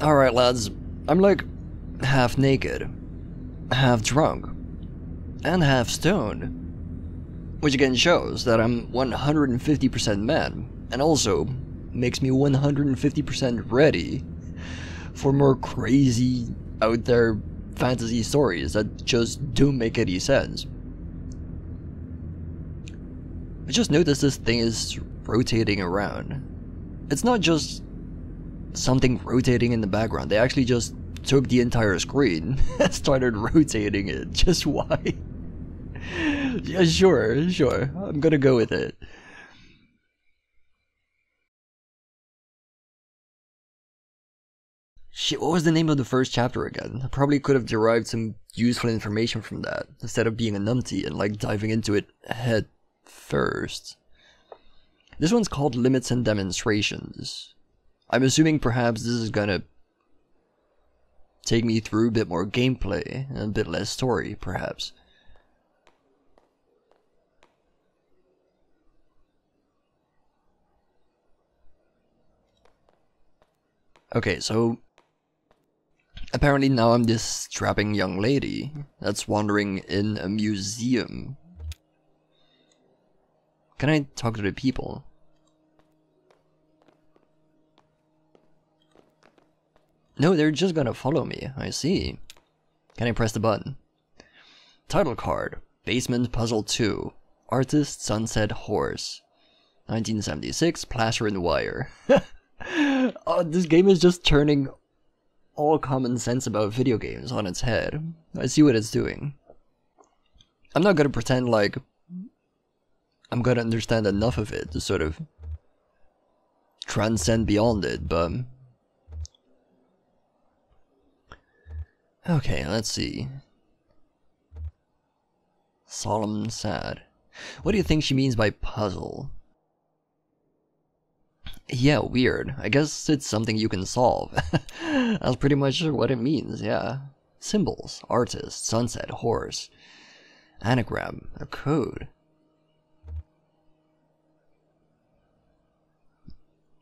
Alright lads, I'm like half naked, half drunk, and half stoned. Which again shows that I'm 150% man, and also makes me 150% ready for more crazy, out there fantasy stories that just don't make any sense. I just noticed this thing is rotating around. It's not just something rotating in the background, they actually just took the entire screen and started rotating it. Just why? Yeah, sure, I'm gonna go with it. Shit, what was the name of the first chapter again? I probably could have derived some useful information from that, instead of being a numpty and like diving into it head first. This one's called Limits and Demonstrations. I'm assuming perhaps this is gonna take me through a bit more gameplay and a bit less story, perhaps. Okay, so apparently now I'm this strapping young lady that's wandering in a museum. Can I talk to the people? No, they're just gonna follow me, I see. Can I press the button? Title card, Basement Puzzle 2, Artist Sunset Horse, 1976, plaster and wire. Oh, this game is just turning all common sense about video games on its head. I see what it's doing. I'm not gonna pretend like I'm gonna understand enough of it to sort of transcend beyond it, but... Okay, let's see. Solemn, sad. What do you think she means by puzzle? Yeah, weird. I guess it's something you can solve. That's pretty much what it means, yeah. Symbols, artist, sunset, horse. Anagram, a code.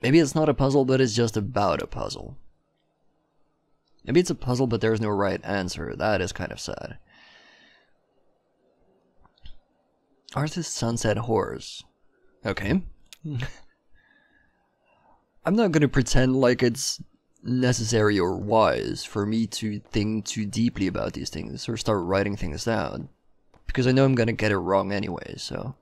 Maybe it's not a puzzle, but it's just about a puzzle. Maybe it's a puzzle, but there's no right answer. That is kind of sad. Artist Sunset Horse. Okay. I'm not gonna pretend like it's necessary or wise for me to think too deeply about these things or start writing things down, because I know I'm gonna get it wrong anyway, so...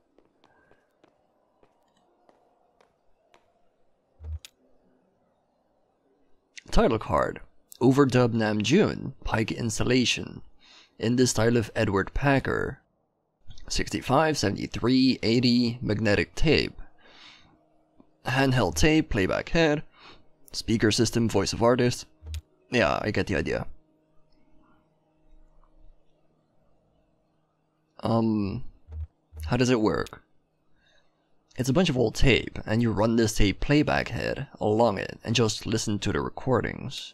Title card. Overdub Namjoon, Pike installation, in the style of Edward Packer. 65, 73, 80, magnetic tape. Handheld tape, playback head. Speaker system, voice of artist. Yeah, I get the idea. How does it work? It's a bunch of old tape, and you run this tape playback head along it and just listen to the recordings.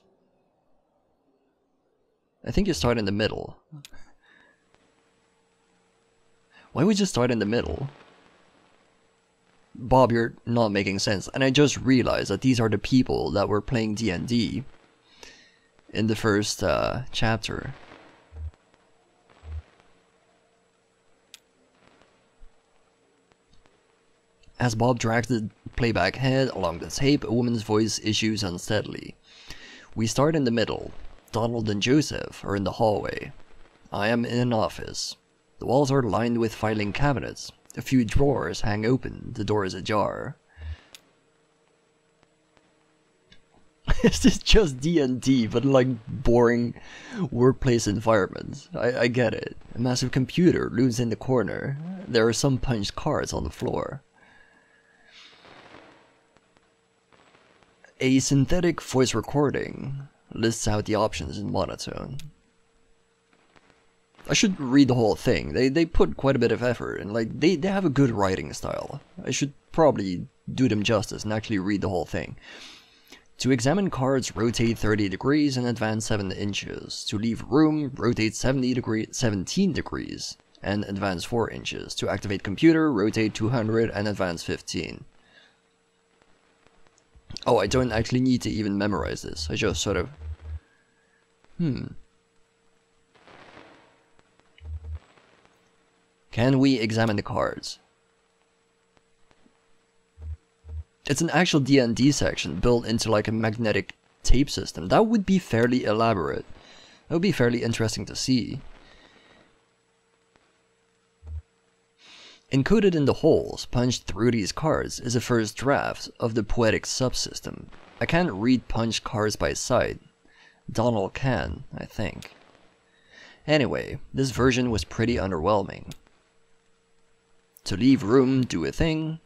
I think you start in the middle. Why would you start in the middle? Bob, you're not making sense. And I just realized that these are the people that were playing D&D in the first chapter. As Bob drags the playback head along the tape, a woman's voice issues unsteadily. We start in the middle. Donald and Joseph are in the hallway. I am in an office. The walls are lined with filing cabinets. A few drawers hang open. The door is ajar. This is just D&D, but like boring workplace environment. I get it. A massive computer looms in the corner. There are some punched cards on the floor. A synthetic voice recording lists out the options in monotone. I should read the whole thing. They put quite a bit of effort, and like they have a good writing style. I should probably do them justice and actually read the whole thing. To examine cards, rotate 30 degrees and advance 7 inches. To leave room, rotate 17 degrees and advance 4 inches. To activate computer, rotate 200 and advance 15. Oh, I don't actually need to even memorize this. I just sort of... Can we examine the cards? It's an actual D&D section built into like a magnetic tape system. That would be fairly elaborate. That would be fairly interesting to see. Encoded in the holes punched through these cards is a first draft of the poetic subsystem. I can't read punched cards by sight. Donald can, I think. Anyway, this version was pretty underwhelming. To leave room, do a thing.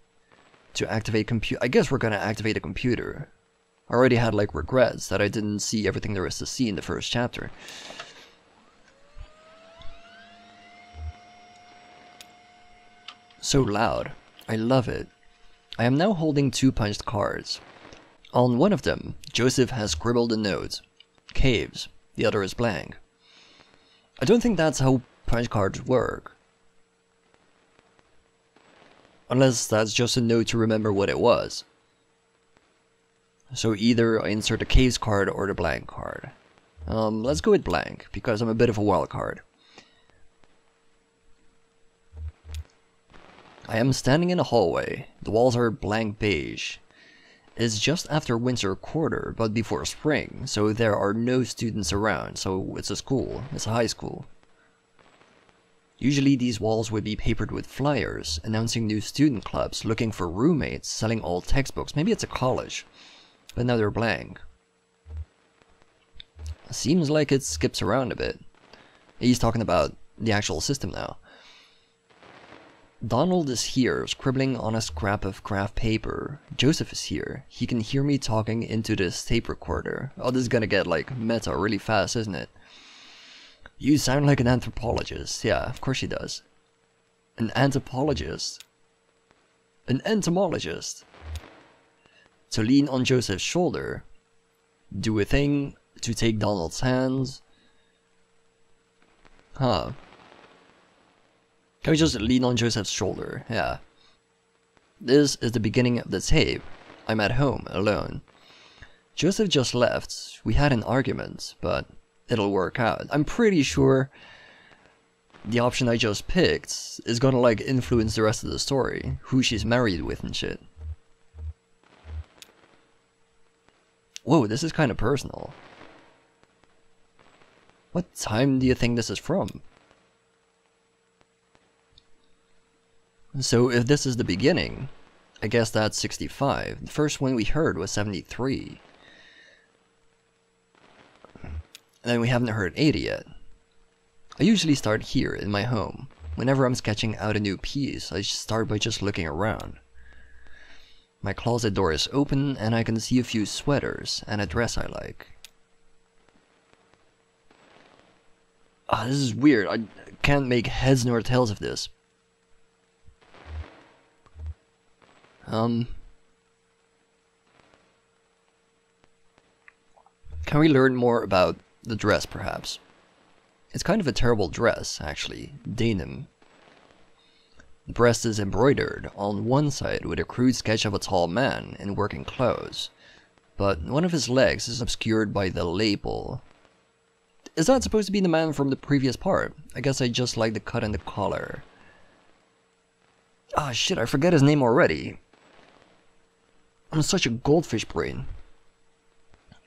To activate computer. I guess we're gonna activate a computer. I already had like regrets that I didn't see everything there is to see in the first chapter. So loud. I love it. I am now holding 2 punched cards. On one of them, Joseph has scribbled a note. Caves. The other is blank. I don't think that's how punch cards work. Unless that's just a note to remember what it was. So either I insert the caves card or the blank card. Let's go with blank, because I'm a bit of a wild card. I am standing in a hallway. The walls are blank beige. It's just after winter quarter, but before spring, so there are no students around, so it's a school. It's a high school. Usually these walls would be papered with flyers, announcing new student clubs, looking for roommates, selling old textbooks. Maybe it's a college, but now they're blank. Seems like it skips around a bit. He's talking about the actual system now. Donald is here, scribbling on a scrap of graph paper. Joseph is here. He can hear me talking into this tape recorder. Oh, this is gonna get like meta really fast, isn't it? You sound like an anthropologist. Yeah, of course he does. An anthropologist. An entomologist. To lean on Joseph's shoulder. Do a thing to take Donald's hands. Huh. Can we just lean on Joseph's shoulder? Yeah. This is the beginning of the tape. I'm at home, alone. Joseph just left. We had an argument, but it'll work out. I'm pretty sure the option I just picked is gonna like influence the rest of the story. Who she's married with and shit. Whoa, this is kind of personal. What time do you think this is from? So if this is the beginning, I guess that's 65. The first one we heard was 73. And then we haven't heard 80 yet. I usually start here in my home. Whenever I'm sketching out a new piece, I start by just looking around. My closet door is open and I can see a few sweaters and a dress I like. Ah, this is weird. I can't make heads nor tails of this. Can we learn more about the dress, perhaps? It's kind of a terrible dress, actually. Denim. The breast is embroidered on one side with a crude sketch of a tall man in working clothes, but one of his legs is obscured by the label. Is that supposed to be the man from the previous part? I guess I just like the cut and the collar. Ah, shit, I forget his name already. I'm such a goldfish brain.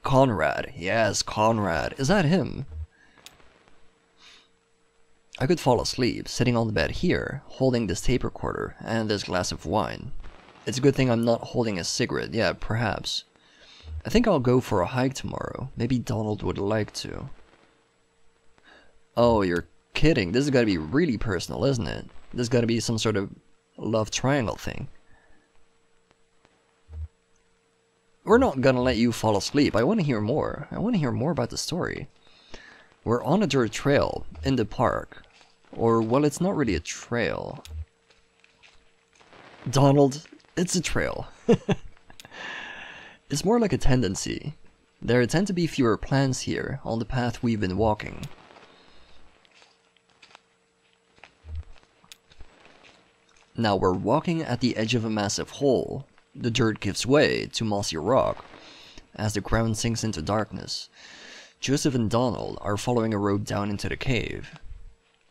Conrad. Yes, Conrad. Is that him? I could fall asleep, sitting on the bed here, holding this tape recorder and this glass of wine. It's a good thing I'm not holding a cigarette. Yeah, perhaps. I think I'll go for a hike tomorrow. Maybe Donald would like to. Oh, you're kidding. This is gotta be really personal, isn't it? This is gotta be some sort of love triangle thing. We're not gonna let you fall asleep. I want to hear more. I want to hear more about the story. We're on a dirt trail in the park. Or, well, it's not really a trail. Donald, it's a trail. It's more like a tendency. There tend to be fewer plants here on the path we've been walking. Now we're walking at the edge of a massive hole. the dirt gives way to mossy rock as the ground sinks into darkness. Joseph and Donald are following a road down into the cave.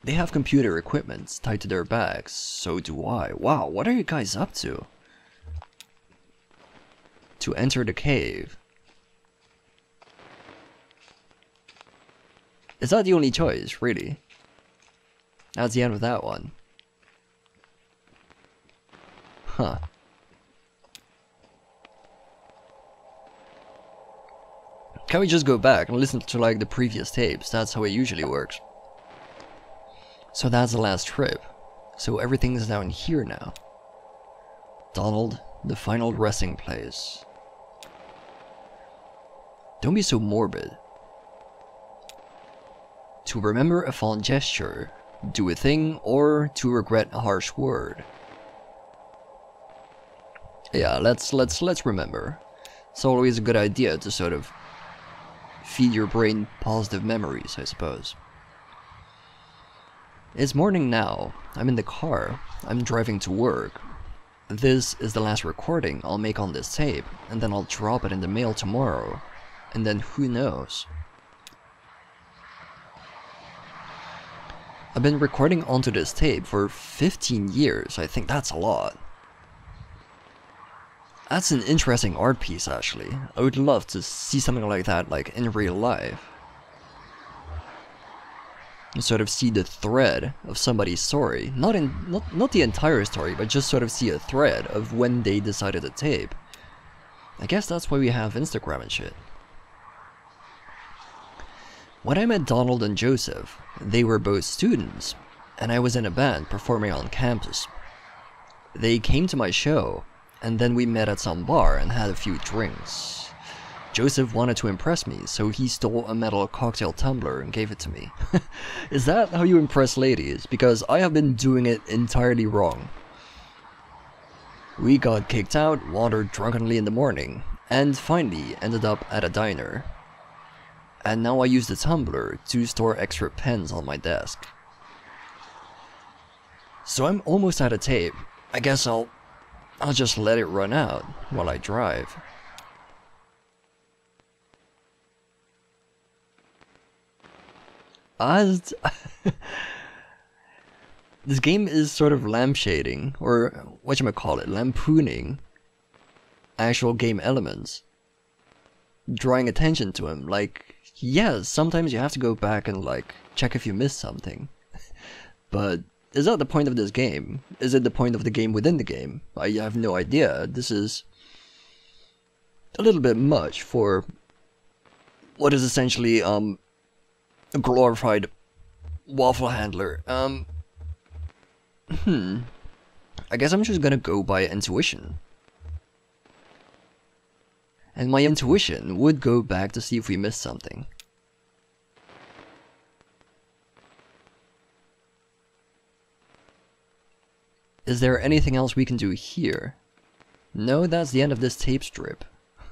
They have computer equipment tied to their backs, so do I. Wow, what are you guys up to? To enter the cave. Is that the only choice, really? That's the end of that one. Huh. Can we just go back and listen to like the previous tapes? That's how it usually works. So that's the last trip. So everything's down here now. Donald, the final resting place. Don't be so morbid. To remember a fond gesture, do a thing, or to regret a harsh word. Yeah, let's remember. It's always a good idea to sort of feed your brain positive memories, I suppose. It's morning now. I'm in the car. I'm driving to work. This is the last recording I'll make on this tape, and then I'll drop it in the mail tomorrow. And then who knows? I've been recording onto this tape for 15 years. I think that's a lot. That's an interesting art piece, actually. I would love to see something like that, like in real life. And sort of see the thread of somebody's story. Not the entire story, but just sort of see a thread of when they decided to tape. I guess that's why we have Instagram and shit. When I met Donald and Joseph, they were both students, and I was in a band performing on campus. They came to my show, and then we met at some bar and had a few drinks. Joseph wanted to impress me, so he stole a metal cocktail tumbler and gave it to me. Is that how you impress ladies? Because I have been doing it entirely wrong. We got kicked out, wandered drunkenly in the morning, and finally ended up at a diner. And now I use the tumbler to store extra pens on my desk. So I'm almost out of tape. I guess I'll just let it run out while I drive. This game is sort of lampshading, or whatchamacallit, lampooning actual game elements. Drawing attention to them, like, yes, sometimes you have to go back and, like, check if you missed something. But is that the point of this game? Is it the point of the game within the game? I have no idea. This is a little bit much for what is essentially, a glorified waffle handler. I guess I'm just gonna go by intuition. And my intuition would go back to see if we missed something. Is there anything else we can do here? No, that's the end of this tape strip.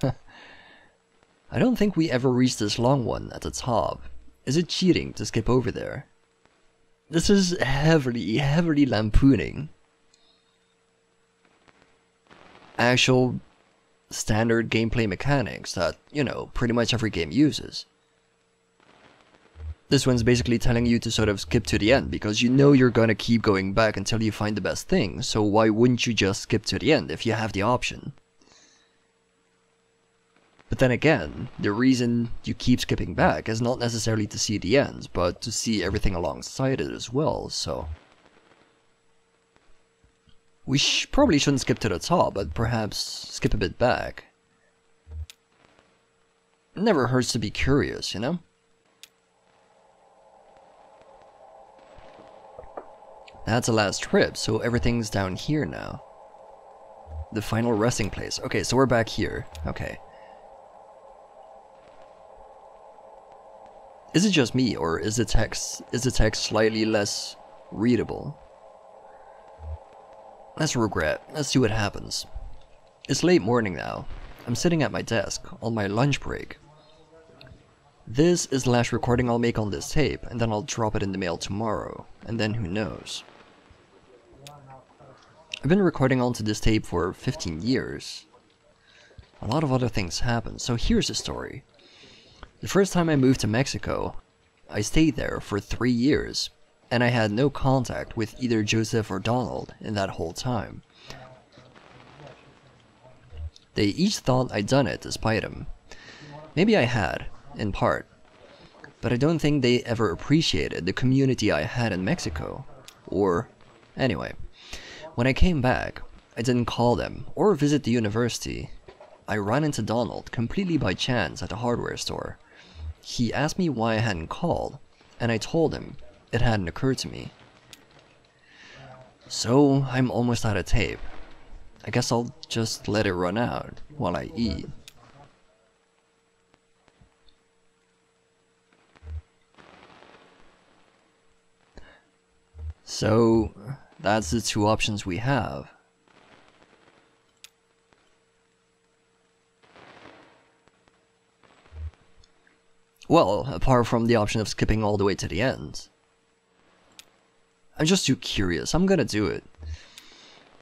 I don't think we ever reached this long one at the top. Is it cheating to skip over there? This is heavily lampooning actual standard gameplay mechanics that, you know, pretty much every game uses. This one's basically telling you to sort of skip to the end because you know you're gonna keep going back until you find the best thing, so why wouldn't you just skip to the end if you have the option? But then again, the reason you keep skipping back is not necessarily to see the end, but to see everything alongside it as well, so... We probably shouldn't skip to the top, but perhaps skip a bit back. It never hurts to be curious, you know? That's the last trip, so everything's down here now. The final resting place. Okay, so we're back here. Okay. Is it just me, or is the text slightly less readable? Let's regret. Let's see what happens. It's late morning now. I'm sitting at my desk, on my lunch break. This is the last recording I'll make on this tape, and then I'll drop it in the mail tomorrow, and then who knows. I've been recording onto this tape for 15 years. A lot of other things happened, so here's the story. The first time I moved to Mexico, I stayed there for 3 years, and I had no contact with either Joseph or Donald in that whole time. They each thought I'd done it to spite him. Maybe I had, in part, but I don't think they ever appreciated the community I had in Mexico. Or, anyway, when I came back, I didn't call them or visit the university. I ran into Donald completely by chance at the hardware store. He asked me why I hadn't called, and I told him it hadn't occurred to me. So, I'm almost out of tape. I guess I'll just let it run out while I eat. So, that's the two options we have. Well, apart from the option of skipping all the way to the end. I'm just too curious, I'm gonna do it.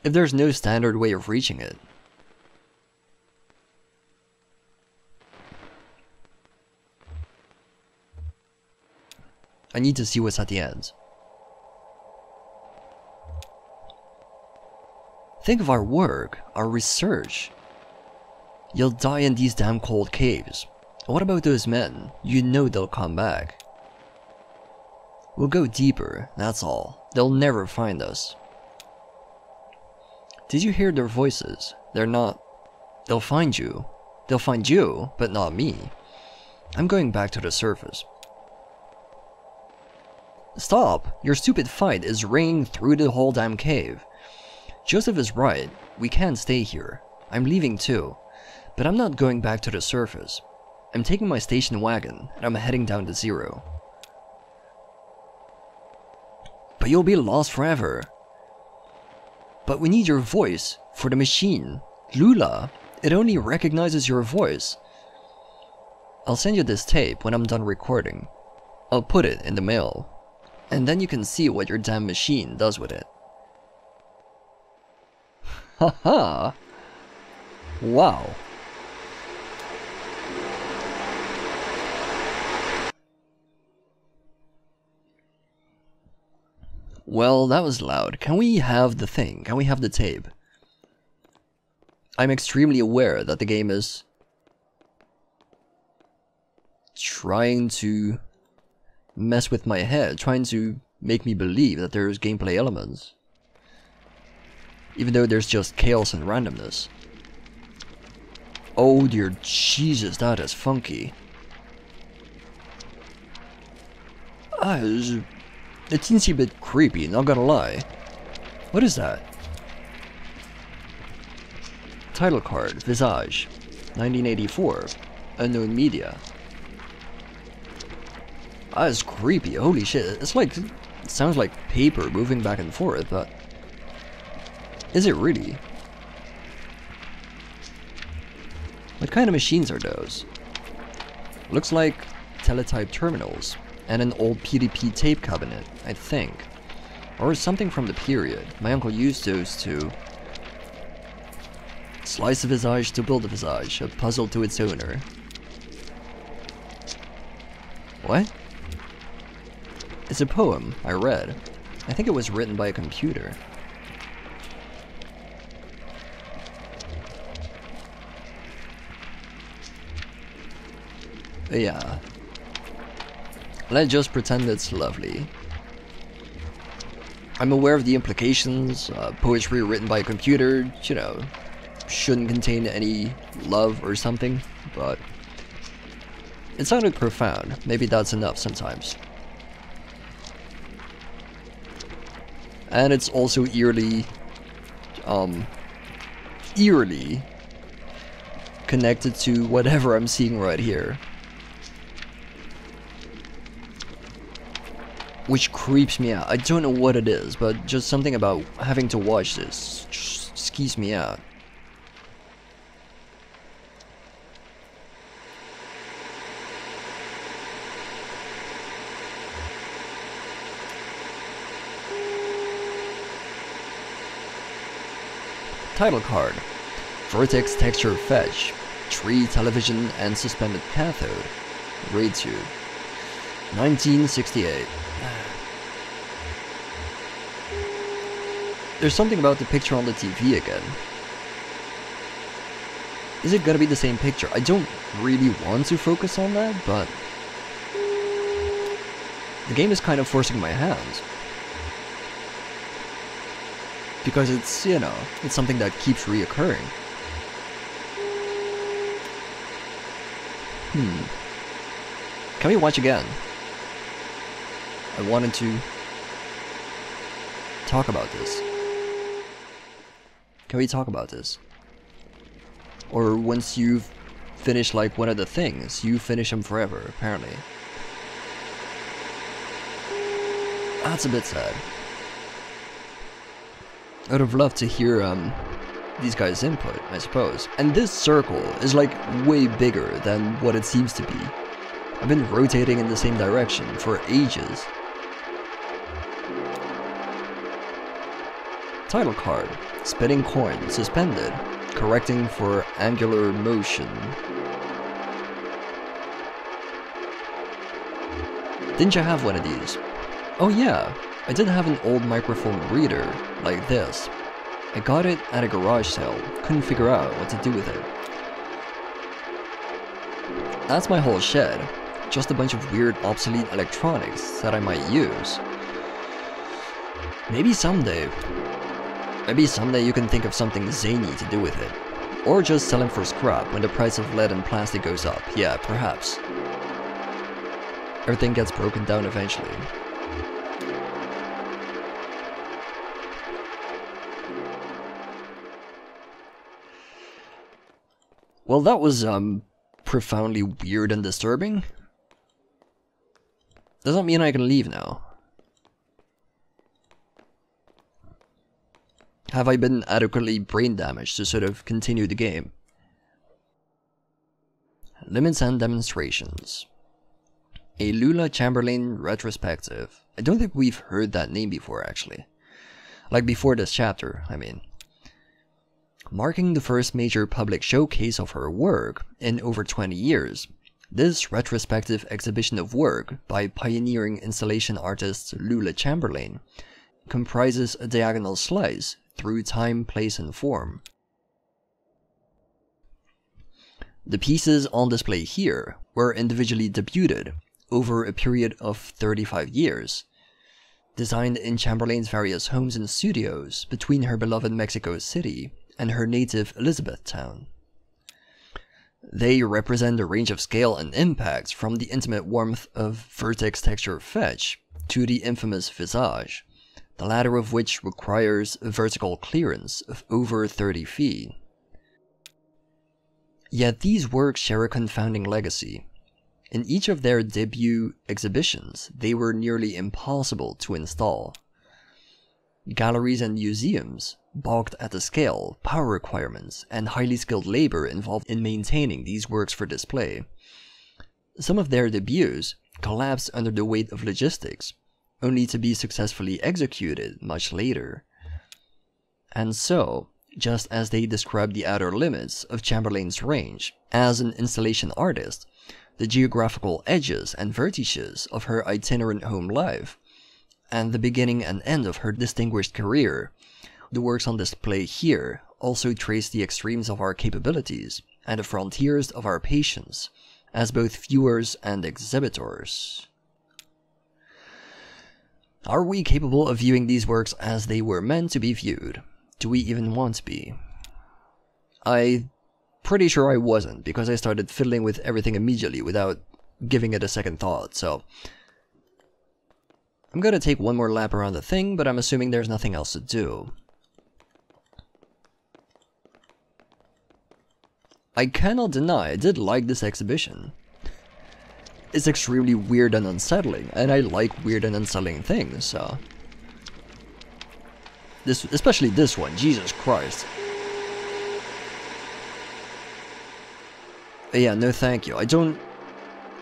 If there's no standard way of reaching it. I need to see what's at the end. Think of our work, our research. You'll die in these damn cold caves. What about those men? You know they'll come back. We'll go deeper, that's all. They'll never find us. Did you hear their voices? They're not... They'll find you. They'll find you, but not me. I'm going back to the surface. Stop! Your stupid fight is ringing through the whole damn cave. Joseph is right. We can't stay here. I'm leaving too. But I'm not going back to the surface. I'm taking my station wagon, and I'm heading down to zero. But you'll be lost forever. But we need your voice for the machine. Lula, it only recognizes your voice. I'll send you this tape when I'm done recording. I'll put it in the mail. And then you can see what your damn machine does with it. Haha! Wow. Well, that was loud. Can we have the thing? Can we have the tape? I'm extremely aware that the game is trying to mess with my head, trying to make me believe that there's gameplay elements. Even though there's just chaos and randomness. Oh dear Jesus, that is funky. It's a teensy bit creepy, not gonna lie. What is that? Title card, Visage, 1984, unknown media. That's creepy, holy shit. It's like, it sounds like paper moving back and forth, but is it really? What kind of machines are those? Looks like teletype terminals and an old PDP tape cabinet, I think. Or something from the period. My uncle used those to slice a visage to build a visage, a puzzle to its owner. What? It's a poem I read. I think it was written by a computer. Yeah. Let's just pretend it's lovely. I'm aware of the implications. Poetry written by a computer, you know, shouldn't contain any love or something, but it sounded profound. Maybe that's enough sometimes. And it's also eerily connected to whatever I'm seeing right here. Which creeps me out. I don't know what it is, but just something about having to watch this just skees me out. Title card. Vertex texture fetch. Tree television and suspended cathode. Grade 2. 1968. There's something about the picture on the TV again. Is it gonna be the same picture? I don't really want to focus on that, but the game is kind of forcing my hand. Because it's, you know, it's something that keeps reoccurring. Can we watch again? I wanted to talk about this. Can we talk about this? Or once you've finished like one of the things, you finish them forever, apparently. That's a bit sad. I would have loved to hear these guys' input, I suppose. And this circle is like way bigger than what it seems to be. I've been rotating in the same direction for ages. Title card. Spinning coin, suspended. Correcting for angular motion. Didn't you have one of these? Oh yeah, I did have an old microphone reader, like this. I got it at a garage sale, couldn't figure out what to do with it. That's my whole shed, just a bunch of weird obsolete electronics that I might use. Maybe someday you can think of something zany to do with it. Or just sell them for scrap when the price of lead and plastic goes up. Yeah, perhaps. Everything gets broken down eventually. Well, that was, profoundly weird and disturbing. Does that mean I can leave now? Have I been adequately brain damaged to sort of continue the game? Limits and demonstrations. A Lula Chamberlain retrospective. I don't think we've heard that name before, actually. Like before this chapter, I mean. Marking the first major public showcase of her work in over 20 years, this retrospective exhibition of work by pioneering installation artist Lula Chamberlain comprises a diagonal slice through time, place, and form. The pieces on display here were individually debuted over a period of 35 years, designed in Chamberlain's various homes and studios between her beloved Mexico City and her native Elizabethtown. They represent a range of scale and impact from the intimate warmth of vertex texture fetch to the infamous visage, the latter of which requires a vertical clearance of over 30 feet. Yet these works share a confounding legacy. In each of their debut exhibitions, they were nearly impossible to install. Galleries and museums balked at the scale, power requirements, and highly skilled labor involved in maintaining these works for display. Some of their debuts collapsed under the weight of logistics, only to be successfully executed much later. And so, just as they described the outer limits of Chamberlain's range as an installation artist, the geographical edges and vertices of her itinerant home life, and the beginning and end of her distinguished career, the works on display here also trace the extremes of our capabilities and the frontiers of our patience as both viewers and exhibitors. Are we capable of viewing these works as they were meant to be viewed? Do we even want to be? I'm pretty sure I wasn't, because I started fiddling with everything immediately without giving it a second thought, so I'm gonna take one more lap around the thing, but I'm assuming there's nothing else to do. I cannot deny I did like this exhibition. It's extremely weird and unsettling, and I like weird and unsettling things, so especially this one, Jesus Christ. Yeah, no thank you. I don't,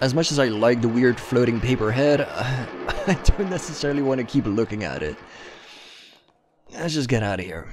as much as I like the weird floating paper head, I don't necessarily want to keep looking at it. Let's just get out of here.